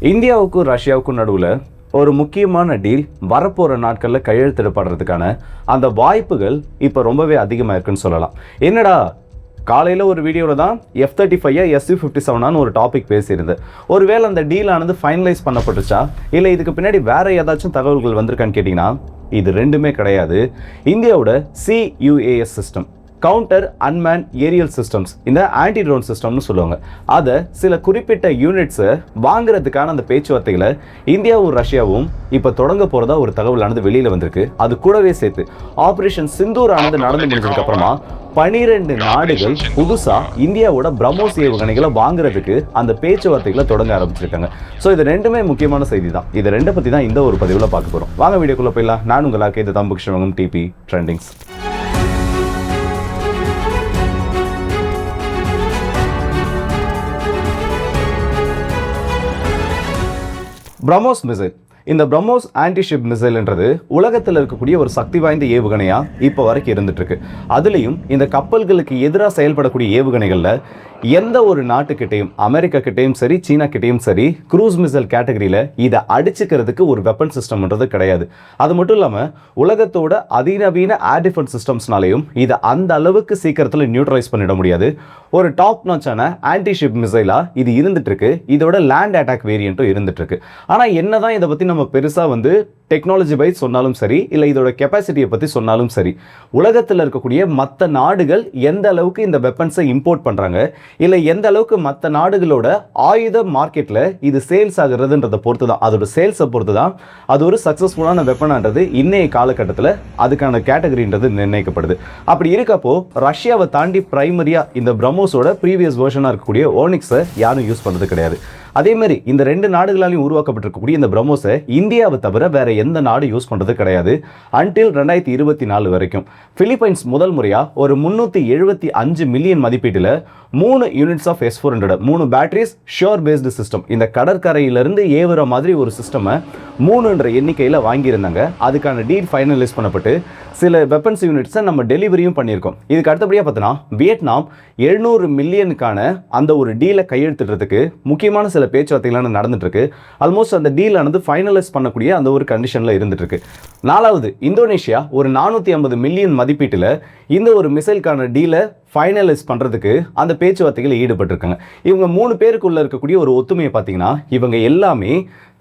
இந்தியாவுக்கும் ரஷ்யாவுக்கும் நடுவில் ஒரு முக்கியமான டீல் வரப்போகிற நாட்களில் கையெழுத்திடப்படுறதுக்கான அந்த வாய்ப்புகள் இப்போ ரொம்பவே அதிகமாக இருக்குன்னு சொல்லலாம். என்னடா காலையில் ஒரு வீடியோவில் தான் F-35 SU-57 ஒரு டாபிக் பேசியிருந்தேன். ஒருவேளை அந்த டீலானது ஃபைனலைஸ் பண்ணப்பட்டுச்சா இல்லை இதுக்கு பின்னாடி வேற ஏதாச்சும் தகவல்கள் வந்திருக்கான்னு கேட்டிங்கன்னா இது ரெண்டுமே கிடையாது. இந்தியாவோட CUAS system, counter unmanned aerial systems, இந்த ஆன்டி ட்ரோன் சிஸ்டம்னு சொல்லுவாங்க, அதை சில குறிப்பிட்ட யூனிட்ஸை வாங்குறதுக்கான அந்த பேச்சுவார்த்தைகளை இந்தியாவும் ரஷ்யாவும் இப்போ தொடங்க போகிறதா ஒரு தகவலானது வெளியில் வந்திருக்கு. அது கூடவே சேர்த்து ஆபரேஷன் சிந்தூர் ஆனது நடந்து முடிஞ்சதுக்கு அப்புறமா 12 நாடுகள் புதுசா இந்தியாவோட பிரம்மோஸ் ஏவுகணைகளை வாங்குறதுக்கு அந்த பேச்சுவார்த்தைகளை தொடங்க ஆரம்பிச்சிருக்காங்க. ஸோ இது ரெண்டுமே முக்கியமான செய்தி தான். இது ரெண்டை பற்றி தான் இந்த ஒரு பதிவில் பார்க்க போகிறோம். வாங்க வீடியோக்குள்ள போயிடலாம். நான் உங்களுக்கு இது தம்புகிருஷ்ணவங்கம் டிபி ட்ரெண்டிங்ஸ். பிரம்மோஸ் மிசைல், இந்த பிரம்மோஸ் ஆன்டிஷிப் மிசைல்ன்றது உலகத்தில் இருக்கக்கூடிய ஒரு சக்தி வாய்ந்த ஏவுகணையா இப்போ வரைக்கும் இருந்துட்டு இருக்கு. அதுலேயும் இந்த கப்பல்களுக்கு எதிராக செயல்படக்கூடிய ஏவுகணைகளில் எந்த ஒரு நாட்டுக்கிட்டையும், அமெரிக்கா கிட்டையும் சரி, சீனா கிட்டையும் சரி, க்ரூஸ் மிசைல் கேட்டகரியில் இதை அடிச்சுக்கிறதுக்கு ஒரு வெப்பன் சிஸ்டம்ன்றது கிடையாது. அது மட்டும் இல்லாமல் உலகத்தோட அதிநவீன ஏர் டிஃபென்ஸ் சிஸ்டம்ஸ்னாலையும் இதை அந்த அளவுக்கு சீக்கிரத்தில் நியூட்ரலைஸ் பண்ணிட முடியாது. ஒரு டாப் நாச்சான ஆன்டிஷிப் மிசைலாக இது இருந்துட்டு இருக்கு. இதோட லேண்ட் அட்டாக் வேரியண்ட்டும் இருந்துட்டு இருக்கு. ஆனால் என்னதான் இதை பற்றி நம்ம பெருசாக டெக்னாலஜி பை சொன்னாலும் சரி, இல்லை இதோட கெப்பாசிட்டியை பற்றி சொன்னாலும் சரி, உலகத்தில் இருக்கக்கூடிய மற்ற நாடுகள் எந்த அளவுக்கு இந்த வெப்பன்ஸை இம்போர்ட் பண்ணுறாங்க, இல்லை எந்த அளவுக்கு மற்ற நாடுகளோட ஆயுத மார்க்கெட்டில் இது சேல்ஸ் ஆகுறதுன்றதை பொறுத்து தான், அதோட சேல்ஸை பொறுத்து தான் அது ஒரு சக்ஸஸ்ஃபுல்லான வெப்பனான்றது இன்னைய காலகட்டத்தில் அதுக்கான கேட்டகரின்றது நிர்ணயிக்கப்படுது. அப்படி இருக்கப்போ ரஷ்யாவை தாண்டி பிரைமரியாக இந்த பிரம்மோஸோட ப்ரீவியஸ் வெர்ஷனாக இருக்கக்கூடிய ஓனிக்ஸை யாரும் யூஸ் பண்ணுறது கிடையாது. அதே மாதிரி இந்த ரெண்டு நாடுகளாலையும் உருவாக்கப்பட்டிருக்கக்கூடிய இந்த பிரம்மோஸை இந்தியாவை தவிர வேற எந்த நாடு யூஸ் பண்ணுறது கிடையாது. அன்டில் 2024 வரைக்கும் பிலிப்பைன்ஸ் முதல் முறையாக ஒரு 375 மில்லியன் மதிப்பீட்டில் 3 units of S-400, 3 batteries shore based system, இந்த கடற்கரையிலிருந்து ஏவுற மாதிரி ஒரு சிஸ்டமை 3 எண்ணிக்கையில் வாங்கியிருந்தாங்க. அதுக்கான டீல் ஃபைனலைஸ் பண்ணப்பட்டு சில வெப்பன்ஸ் யூனிட்ஸை நம்ம டெலிவரியும் பண்ணியிருக்கோம். இதுக்கு அடுத்தபடியாக பார்த்தோன்னா வியட்நாம் 700 மில்லியனுக்கான அந்த ஒரு டீலை கையெழுத்திடுறதுக்கு முக்கியமான சில பேச்சுவார்த்தைகளான நடந்துட்டு இருக்கு. ஆல்மோஸ்ட் அந்த டீலானது ஃபைனலைஸ் பண்ணக்கூடிய அந்த ஒரு கண்டிஷனில் இருந்துட்டு இருக்கு. 4வது இந்தோனேஷியா ஒரு 450 மில்லியன் மதிப்பீட்டில் இந்த ஒரு மிசைலுக்கான டீலை ஃபைனலைஸ் பண்ணுறதுக்கு அந்த பேச்சுவார்த்தைகள் ஈடுபட்டிருக்காங்க. இவங்க 3 பேருக்குள்ள இருக்கக்கூடிய ஒரு ஒத்துமையை பார்த்தீங்கன்னா இவங்க எல்லாமே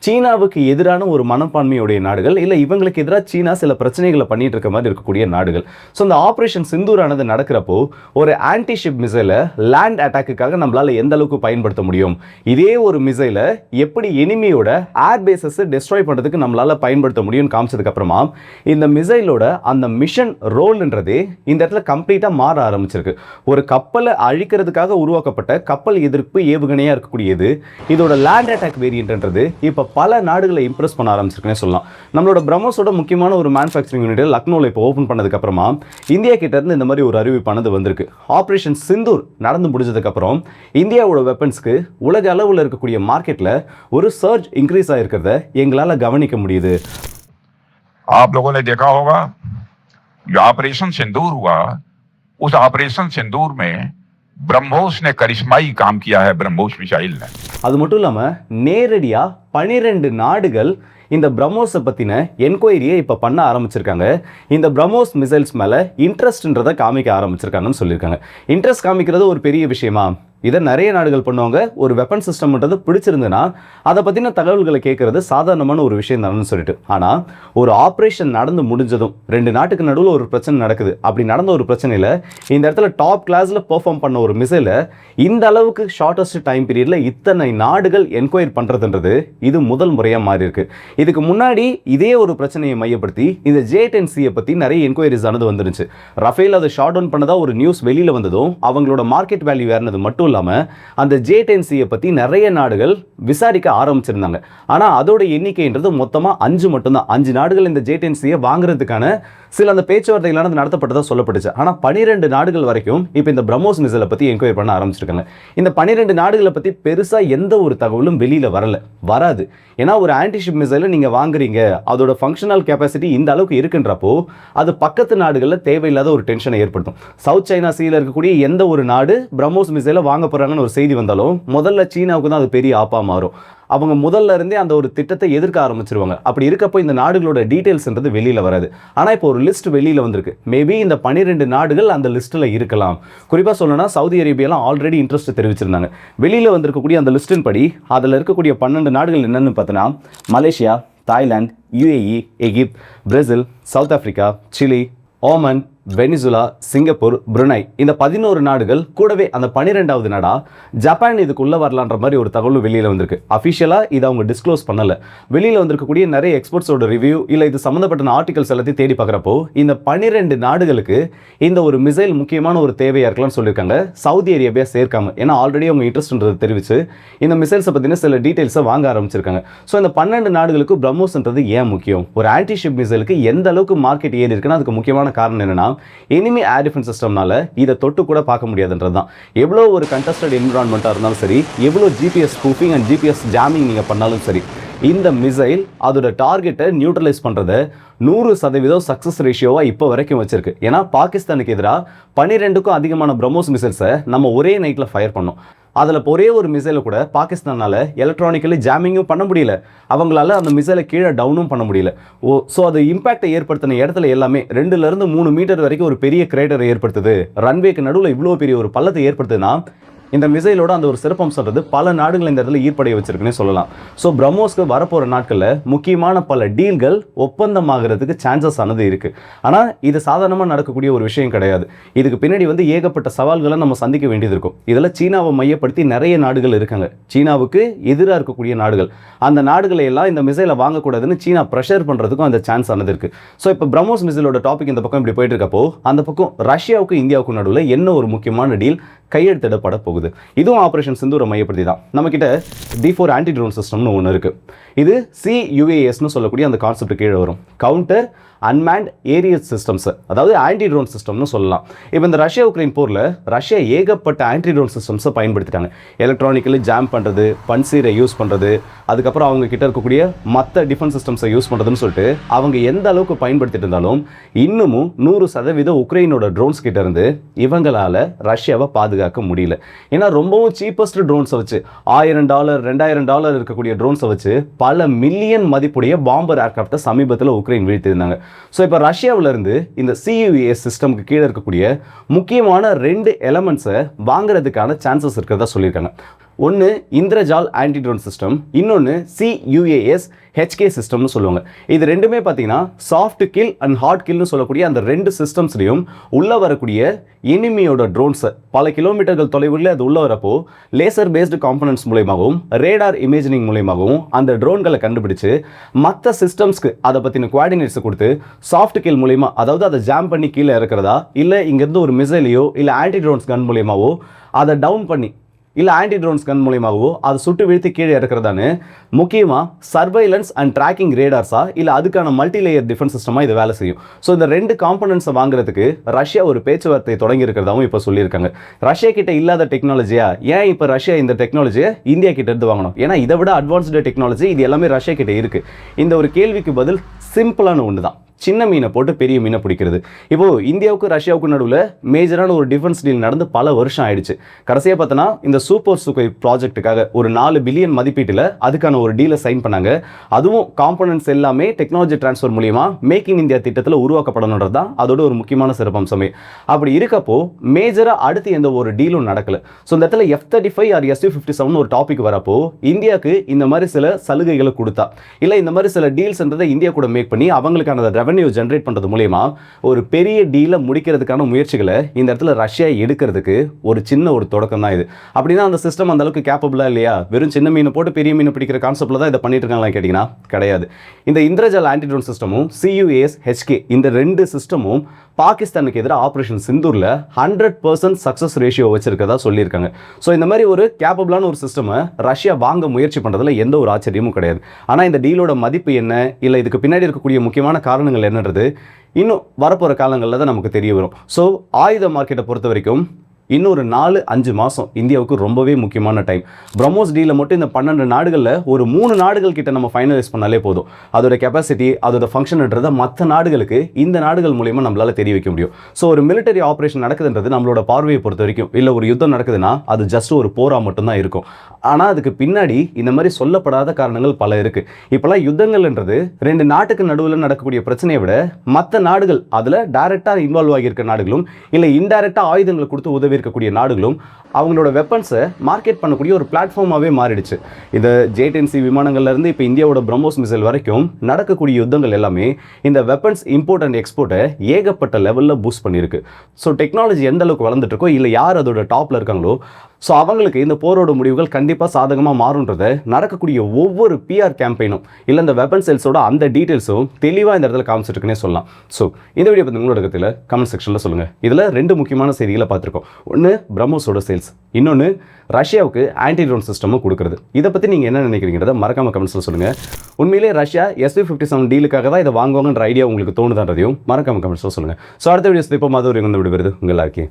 சீனாவுக்கு எதிரான ஒரு மனப்பான்மையுடைய நாடுகள், இல்லை இவங்களுக்கு எதிராக சீனா சில பிரச்சனைகளை பண்ணிட்டு இருக்க மாதிரி இருக்கக்கூடிய நாடுகள். ஸோ இந்த ஆப்ரேஷன் சிந்தூரானது நடக்கிறப்போ ஒரு ஆன்டிஷிப் மிசைலை லேண்ட் அட்டாக்குக்காக நம்மளால் எந்த அளவுக்கு பயன்படுத்த முடியும், இதே ஒரு மிசைலை எப்படி எனிமியோட ஏர் பேசஸ் டெஸ்ட்ராய் பண்ணுறதுக்கு நம்மளால் பயன்படுத்த முடியும்னு காமிச்சதுக்கு அப்புறமா இந்த மிசைலோட அந்த மிஷன் ரோல்ன்றதே இந்த இடத்துல கம்ப்ளீட்டாக மாற ஆரம்பிச்சிருக்கு. ஒரு கப்பலை அழிக்கிறதுக்காக உருவாக்கப்பட்ட கப்பல் எதிர்ப்பு ஏவுகணையாக இருக்கக்கூடியது இதோட லேண்ட் அட்டாக் வேரியன்ட்ன்றது இப்போ பல நாடுகளை இம்ப்ரெஸ் பண்ண ஆரம்பிச்சிருக்குன்னே சொல்லலாம். நம்மளோட பிரம்மோஸோட முக்கியமான ஒரு மேனுஃபேக்சரிங் யூனிட் லக்னோவில் இப்போ ஓப்பன் பண்ணதுக்கு அப்புறமா இந்தியா கிட்ட இருந்து இந்த மாதிரி ஒரு அறிவிப்பானது வந்திருக்கு. ஆபரேஷன் சிந்தூர் நடந்து முடிஞ்சதுக்கு அப்புறம் இந்தியாவோட வெப்பன்ஸ்க்கு உலக அளவில் இருக்கக்கூடிய மார்க்கெட்ல ஒரு சர்ஜ் இன்க்ரீஸ் ஆயிருக்கிறத எங்களால கவனிக்க முடியுது. आप लोगों ने देखा होगा जो ऑपरेशन सिंदूर हुआ, उस ऑपरेशन सिंदूर में ब्रह्मोस ने करिश्माई काम किया है. ब्रह्मोस मिसाइल ने அது மட்டும் இல்லாமல் நேரடியாக 12 நாடுகள் இந்த பிரம்மோஸை பற்றின என்கொயரியை இப்போ பண்ண ஆரம்பிச்சிருக்காங்க. இந்த பிரம்மோஸ் மிசைல்ஸ் மேலே இன்ட்ரெஸ்ட்ன்றதை காமிக்க ஆரம்பிச்சிருக்காங்கன்னு சொல்லியிருக்காங்க. இன்ட்ரெஸ்ட் காமிக்கிறது ஒரு பெரிய விஷயமா? இதை நிறைய நாடுகள் பண்ணுவாங்க. ஒரு வெப்பன் சிஸ்டம்ன்றது பிடிச்சிருந்துன்னா அதை பற்றின தகவல்களை கேட்கறது சாதாரணமான ஒரு விஷயம் தானு சொல்லிட்டு. ஆனால் ஒரு ஆப்ரேஷன் நடந்து முடிஞ்சதும் 2 நாட்டுக்கு நடுவில் ஒரு பிரச்சனை நடக்குது. அப்படி நடந்த ஒரு பிரச்சனையில் இந்த இடத்துல டாப் கிளாஸில் பெர்ஃபார்ம் பண்ண ஒரு மிசைலை இந்த அளவுக்கு ஷார்ட்டஸ்ட் டைம் பீரியடில் இத்தனை நாடுகள் என்கொயர் பண்ணுறதுன்றது இது முதல் முறையாக மாறி இருக்கு. இதுக்கு முன்னாடி இதே ஒரு பிரச்சனையை மையப்படுத்தி இந்த J-10C பற்றி நிறைய என்கொயரிஸ் ஆனது வந்துருச்சு. ரஃபேல் அதை ஷார்ட் டவுன் பண்ணதா ஒரு நியூஸ் வெளியில் வந்ததும் அவங்களோட மார்க்கெட் வேல்யூ ஏறினது மட்டும் இல்லாமல் அந்த J-10C பற்றி நிறைய நாடுகள் விசாரிக்க ஆரம்பிச்சிருந்தாங்க. ஆனால் அதோட எண்ணிக்கைன்றது மொத்தமாக 5 மட்டும்தான். 5 நாடுகள் இந்த J-10C வாங்குறதுக்கான சில அந்த பேச்சுவார்த்தைகளானது நடத்தப்பட்டதாக சொல்லப்பட்டுச்சு. ஆனால் 12 நாடுகள் வரைக்கும் இப்போ இந்த பிரம்மோஸ் மிசைலை பற்றி என்கொயரி பண்ண ஆரம்பிச்சிருக்காங்க. இந்த 12 நாடுகளை பற்றி பெருசாக எந்த ஒரு தகவலும் வெளியில் வராது. ஏன்னா ஒரு ஆன்டிஷிப் மிசைலை நீங்கள் வாங்குறீங்க, அதோட ஃபங்க்ஷனல் கெப்பாசிட்டி இந்த அளவுக்கு இருக்குன்றப்போ அது பக்கத்து நாடுகளில் தேவையில்லாத ஒரு டென்ஷனை ஏற்படுத்தும். சவுத் சைனா சீல இருக்கக்கூடிய எந்த ஒரு நாடு பிரம்மோஸ் மிசைலை வாங்க போகிறாங்கன்னு ஒரு செய்தி வந்தாலும் முதல்ல சீனாவுக்கு தான் அது பெரிய ஆப்பா மாறும். அவங்க முதல்ல இருந்தே அந்த ஒரு திட்டத்தை எதிர்க்க ஆரம்பிச்சிருவாங்க. அப்படி இருக்கப்போ இந்த நாடுகளோட டீடைல்ஸ்ன்றது வெளியில வராது. ஆனா இப்போ ஒரு லிஸ்ட் வெளியில வந்திருக்கு. மேபி இந்த 12 நாடுகள் அந்த லிஸ்ட்ல இருக்கலாம். குறிப்பா சொல்லணும்னா சவுதி அரேபியாலாம் ஆல்ரெடி இன்ட்ரெஸ்ட் தெரிவிச்சிருந்தாங்க. வெளியில வந்திருக்கக்கூடிய அந்த லிஸ்டின் படி அதில் இருக்கக்கூடிய 12 நாடுகள் என்னன்னு பார்த்தோன்னா Malaysia, Thailand, UAE, Egypt, Brazil, South Africa, Chile, Oman, Venezuela, Singapore, Brunei, இந்த 11 நாடுகள் கூடவே அந்த 12வது நாடா ஜப்பான் இதுக்குள்ள வரலான்ற மாதிரி ஒரு தகவல் வெளியில வந்திருக்கு. அஃபிஷியலா இதை அவங்க டிஸ்க்ளோஸ் பண்ணல. வெளியில வந்திருக்கக்கூடிய நிறைய எக்ஸ்பர்ட்ஸோட ரிவ்யூ இல்ல இது சம்பந்தப்பட்ட ஆர்டிகல்ஸ் எல்லாத்தையும் தேடி பார்க்குறப்போ இந்த 12 நாடுகளுக்கு இந்த ஒரு மிசைல் முக்கியமான ஒரு தேவையா இருக்கலாம்னு சொல்லியிருக்காங்க. சவுதி அரேபியா சேர்க்காம, ஏன்னா ஆல்ரெடி அவங்க இன்ட்ரெஸ்ட்ன்றதை தெரிவிச்சு இந்த மிசைல்ஸை பத்தின சில டீடைல்ஸை வாங்க ஆரம்பிச்சிருக்காங்க. ஸோ இந்த 12 நாடுகளுக்கு பிரம்மோஸ்ன்றது ஏன் முக்கியம்? ஒரு ஆன்டி ஷிப் மிசைலுக்கு எந்த அளவுக்கு மார்க்கெட் ஏறி இருக்குன்னா அதுக்கு முக்கியமான காரணம் என்னன்னா எனிமி ஏர் டிஃபென்ஸ் சிஸ்டம்னால இதை தொட்டு கூட பார்க்க முடியாதுன்றது தான். எவ்வளோ ஒரு கண்டஸ்டட் என்விரான்மெண்ட்டாக இருந்தாலும் சரி, எவ்வளோ GPS spoofing and GPS jamming நீங்கள் பண்ணாலும் சரி, இந்த மிசைல் அதோட டார்கெட்டை நியூட்ரலைஸ் பண்ணுறதை 100% சக்ஸஸ் ரேஷியோவாக இப்போ வரைக்கும் வச்சிருக்கு. ஏன்னா பாகிஸ்தானுக்கு எதிராக 12க்கும் அதிகமான பிரம்மோஸ் மிசைல்ஸை நம்ம ஒரே நைட்டில் ஃபயர் பண்ணோம். அதில் ஒரே ஒரு மிசைலை கூட பாகிஸ்தானால் எலக்ட்ரானிக்கலி ஜாமிங்கும் பண்ண முடியல, அவங்களால அந்த மிசைலை கீழே டவுனும் பண்ண முடியல. ஸோ அது இம்பாக்டை ஏற்படுத்தின இடத்துல எல்லாமே 2லேருந்து 3 மீட்டர் வரைக்கும் ஒரு பெரிய கிரேட்டரை ஏற்படுத்துது. ரன்வேக்கு நடுவில் இவ்வளோ பெரிய ஒரு பள்ளத்தை ஏற்படுத்துதுன்னா இந்த மிசைலோட அந்த ஒரு சிறப்பம்சன்றது பல நாடுகள் இந்த இடத்துல ஈர்ப்படைய வச்சிருக்குன்னே சொல்லலாம். ஸோ பிரம்மோஸ்க்கு வரப்போகிற நாட்களில் முக்கியமான பல டீல்கள் ஒப்பந்தமாகிறதுக்கு சான்சஸ் ஆனது இருக்கு. ஆனால் இது சாதாரணமாக நடக்கக்கூடிய ஒரு விஷயம் கிடையாது. இதுக்கு பின்னாடி ஏகப்பட்ட சவால்களை நம்ம சந்திக்க வேண்டியது இருக்கும். இதில் சீனாவை மையப்படுத்தி நிறைய நாடுகள் இருக்காங்க. சீனாவுக்கு எதிராக இருக்கக்கூடிய நாடுகள், அந்த நாடுகளை எல்லாம் இந்த மிசைலை வாங்கக்கூடாதுன்னு சீனா ப்ரெஷர் பண்ணுறதுக்கும் அந்த சான்ஸ் ஆனது இருக்கு. ஸோ இப்போ பிரம்மோஸ் மிசைலோட டாபிக் இந்த பக்கம் இப்படி போயிட்டு இருக்கப்போ அந்த பக்கம் ரஷ்யாவுக்கும் இந்தியாவுக்கும் நடுவில் என்ன ஒரு முக்கியமான டீல் கையெழுத்திடப்பட போகுது. இதுவும் ஆபரேஷன் சிந்தூரை மையப்படுத்தி தான். நம்ம கிட்ட D4 ஆன்டி ட்ரோன் சிஸ்டம்னு ஒன்று இருக்கு. இது CUASன்னு சொல்லக்கூடிய அந்த கான்செப்ட் கீழே வரும். கவுண்டர் அன்மேண்ட் ஏரியல் சிஸ்டம்ஸ், அதாவது ஆன்டி ட்ரோன் சிஸ்டம்னு சொல்லலாம். இப்போ இந்த ரஷ்யா உக்ரைன் போரில் ரஷ்யா ஏகப்பட்ட ஆன்டி ட்ரோன் சிஸ்டம்ஸை பயன்படுத்திட்டாங்க. எலக்ட்ரானிக்கலி ஜாம் பண்ணுறது, பன்சீரை யூஸ் பண்ணுறது, அதுக்கப்புறம் அவங்க கிட்ட இருக்கக்கூடிய மற்ற டிஃபென்ஸ் சிஸ்டம்ஸை யூஸ் பண்ணுறதுன்னு சொல்லிட்டு அவங்க எந்த அளவுக்கு பயன்படுத்திட்டு இருந்தாலும் இன்னமும் 100% உக்ரைனோட ட்ரோன்ஸ் கிட்ட இருந்து இவங்களால ரஷ்யாவை பாதுகாக்க முடியல. ஏன்னா ரொம்பவும் சீப்பஸ்ட் ட்ரோன்ஸை வச்சு $1000 $2000 இருக்கக்கூடிய ட்ரோன்ஸை வச்சு பல மில்லியன் மதிப்புடைய பாம்பர் ஏர்கிராஃப்டை சமீபத்தில் உக்ரைன் வீழ்த்தியிருந்தாங்க. ஸோ இப்போ ரஷ்யாவிலிருந்து இந்த CUAS சிஸ்டம்க்கு கீழே இருக்கக்கூடிய முக்கியமான 2 எலமெண்ட்ஸை வாங்குறதுக்கான சான்சஸ் இருக்கிறதா சொல்லியிருக்காங்க. ஒன்று இந்திரஜால் ஆன்டி ட்ரோன் சிஸ்டம், இன்னொன்று CUAS HK சிஸ்டம்னு சொல்லுவாங்க. இது ரெண்டுமே பார்த்தீங்கன்னா சாஃப்ட் கில் அண்ட் ஹார்ட் கில்னு சொல்லக்கூடிய அந்த 2 சிஸ்டம்ஸ்லையும் உள்ளே வரக்கூடிய எனிமியோட ட்ரோன்ஸை பல கிலோமீட்டர்கள் தொலைவில் அது உள்ளே வரப்போ லேசர் பேஸ்டு காம்பனன்ட்ஸ் மூலயமாகவும் ரேடார் இமேஜினிங் மூலயமாகவும் அந்த ட்ரோன்களை கண்டுபிடிச்சு மற்ற சிஸ்டம்ஸ்க்கு அதை பற்றின குவாடினேட்ஸை கொடுத்து சாஃப்ட் கில் மூலயமா, அதாவது அதை ஜாம் பண்ணி கீழே இருக்கிறதா இல்லை இங்கேருந்து ஒரு மிசைலையோ இல்லை ஆன்டி ட்ரோன்ஸ் கன் மூலயமாவோ அதை டவுன் பண்ணி இல்லை ஆன்டி ட்ரோன்ஸ் கன் மூலயமாவோ அதை சுட்டு வீழ்த்தி கீழே இறக்குறதான்னு முக்கியமாக சர்வைலன்ஸ் அண்ட் ட்ராக்கிங் ரேடார்ஸா இல்லை அதுக்கான மல்டி லேயர் டிஃபென்ஸ் சிஸ்டமாக இது வேலை செய்யும். ஸோ இந்த 2 காம்பனன்ட்ஸை வாங்குறதுக்கு ரஷ்யா ஒரு பேச்சுவார்த்தை தொடங்கி இருக்கிறதாவும் இப்போ சொல்லியிருக்காங்க. ரஷ்யா கிட்ட இல்லாத டெக்னாலஜியா ஏன் இப்போ ரஷ்யா இந்த டெக்னாலஜியை இந்தியா கிட்ட இருந்து வாங்கணும்? ஏன்னா இதை விட அட்வான்ஸ்டு டெக்னாலஜி இது எல்லாமே ரஷ்யா கிட்ட இருக்கு. இந்த ஒரு கேள்விக்கு பதில் சிம்பிளான ஒன்று தான். சின்ன மீனை போட்டு பெரிய மீனை பிடிக்கிறது. இப்போ இந்தியாவுக்கும் ரஷ்யாவுக்கும் நடுவில் மேஜரான ஒரு டிஃபென்ஸ் டீல் நடந்து பல வருஷம் ஆயிடுச்சு. கடைசியாக பார்த்தோன்னா இந்த சூப்பர் சுகோய் ப்ராஜெக்ட்டுக்காக ஒரு 4 பில்லியன் மதிப்பீட்டில் அதுக்கான ஒரு டீலை சைன் பண்ணாங்க. அதுவும் காம்பனன்ட்ஸ் எல்லாமே டெக்னாலஜி டிரான்ஸ்ஃபர் மூலியமா மேக் இன் இந்தியா திட்டத்தில் உருவாக்கப்படணுன்றது தான் அதோட ஒரு முக்கியமான சிறப்பம்சமே. அப்படி இருக்கப்போ மேஜராக அடுத்து எந்த ஒரு டீலும் நடக்கல. ஸோ இந்த இடத்துல F-35 ஆர் Su-57 ஒரு டாபிக் வரப்போ இந்தியாவுக்கு இந்த மாதிரி சில சலுகைகளை கொடுத்தா இல்லை இந்த மாதிரி சில டீல்ஸ்ன்றதை இந்தியா கூட மேக் பண்ணி அவங்களுக்கான ரெவன்யூ ஜென்ரேட் பண்ணுறது மூலயமா ஒரு பெரிய டீலை முடிக்கிறதுக்கான முயற்சிகளை இந்த இடத்துல ரஷ்யா எடுக்கிறதுக்கு ஒரு சின்ன ஒரு தொடக்கம் தான் இது. அப்படின்னா அந்த சிஸ்டம் அந்த அளவுக்கு கேப்பபிளா இல்லையா? வெறும் சின்ன மீனை போட்டு பெரிய மீனை பிடிக்கிற கான்செப்ட்ல தான் இதை பண்ணிட்டு இருக்காங்களா கேட்டிங்கன்னா கிடையாது. இந்த இந்திரஜால் ஆன்டி ட்ரோன் சிஸ்டமும் CUAS HK இந்த 2 சிஸ்டமும் பாகிஸ்தானுக்கு எதிராக ஆபரேஷன் சிந்தூரில் 100% சக்ஸஸ் ரேஷியோ வச்சிருக்கதா சொல்லியிருக்காங்க. ஸோ இந்த மாதிரி ஒரு கேப்பபிளான ஒரு சிஸ்டமை ரஷ்யா வாங்க முயற்சி பண்ணுறதுல எந்த ஒரு ஆச்சரியமும் கிடையாது. ஆனால் இந்த டீலோட மதிப்பு என்ன, இல்லை இதுக்கு பின்னாடி இருக்கக்கூடிய முக்கியமான காரணங்கள் என்னன்றது இன்னும் வரப்போகிற காலங்களில் தான் நமக்கு தெரிய வரும். ஸோ ஆயுத மார்க்கெட்டை பொறுத்த வரைக்கும் இன்னொரு 4-5 மாதம் இந்தியாவுக்கு ரொம்பவே முக்கியமான டைம். பிரம்மோஸ் டீலில் மட்டும் இந்த 12 நாடுகளில் ஒரு 3 நாடுகள் கிட்ட நம்ம ஃபைனலைஸ் பண்ணாலே போதும். அதோட கெப்பாசிட்டி, அதோட ஃபங்க்ஷன்ன்றதை மற்ற நாடுகளுக்கு இந்த நாடுகள் மூலியமாக நம்மளால் தெரிய வைக்க முடியும். ஸோ ஒரு மிலிட்டரி ஆப்ரேஷன் நடக்குதுன்றது நம்மளோட பார்வையை பொறுத்த வரைக்கும், இல்லை ஒரு யுத்தம் நடக்குதுன்னா அது ஜஸ்ட் ஒரு போராக மட்டும்தான் இருக்கும். ஆனால் அதுக்கு பின்னாடி இந்த மாதிரி சொல்லப்படாத காரணங்கள் பல இருக்குது. இப்போலாம் யுத்தங்கள்ன்றது 2 நாட்டுக்கு நடுவில் நடக்கக்கூடிய பிரச்சனையை விட மற்ற நாடுகள், அதில் டைரெக்டாக இன்வால்வ் ஆகியிருக்க நாடுகளும் இல்லை இன்டைரக்டாக ஆயுதங்களை கொடுத்து உதவி இருக்கக்கூடிய நாடுகளும் அவங்களோட வெப்பன்ஸை மார்க்கெட் பண்ணக்கூடிய ஒரு பிளாட்ஃபார்மாகவே மாறிடுச்சு. இந்த J-10C விமானங்கள்லேருந்து இப்போ இந்தியாவோட பிரம்மோஸ் மிசைல் வரைக்கும் நடக்கக்கூடிய யுத்தங்கள் எல்லாமே இந்த வெப்பன்ஸ் இம்போர்ட் அண்ட் எக்ஸ்போர்ட்டை ஏகப்பட்ட லெவலில் பூஸ்ட் பண்ணியிருக்கு. ஸோ டெக்னாலஜி எந்த அளவுக்கு வளர்ந்துட்டு இருக்கோ, இல்லை யார் அதோட டாப்பில் இருக்காங்களோ, ஸோ அவங்களுக்கு இந்த போரோட முடிவுகள் கண்டிப்பாக சாதகமாக மாறுன்றதை நடக்கக்கூடிய ஒவ்வொரு பிஆர் கேம்பெயினும் இல்லை இந்த வெப்பன் சேல்ஸோட அந்த டீட்டெயில்ஸும் தெளிவாக இந்த இடத்துல காமிச்சிருக்குன்னே சொல்லலாம். ஸோ இந்த வீடியோ பற்றி உங்களோட கருத்தில் கமெண்ட் செக்ஷனில் சொல்லுங்கள். இதில் 2 முக்கியமான செய்திகளை பார்த்துருக்கோம். ஒன்று பிரம்மோஸோட சேல்ஸ், இன்னொன்று ரஷ்யாவுக்கு ஆன்டி ட்ரோன் சிஸ்டமும் கொடுக்குறது. இதை பற்றி நீங்கள் என்ன நினைக்கிறீங்கிறத மறக்காமல் கமெண்ட்ஸில் சொல்லுங்கள். உண்மையிலே ரஷ்யா SV-57 டீலுக்காக தான் இதை வாங்குவாங்கன்ற ஐடியா உங்களுக்கு தோணுதான்றதையும் மறக்காமல் கமெண்ட்ஸில் சொல்லுங்கள். ஸோ அடுத்த வீடியோஸ் இப்போ மாதிரி விடுபடுது உங்கள் எல்லாருக்கே.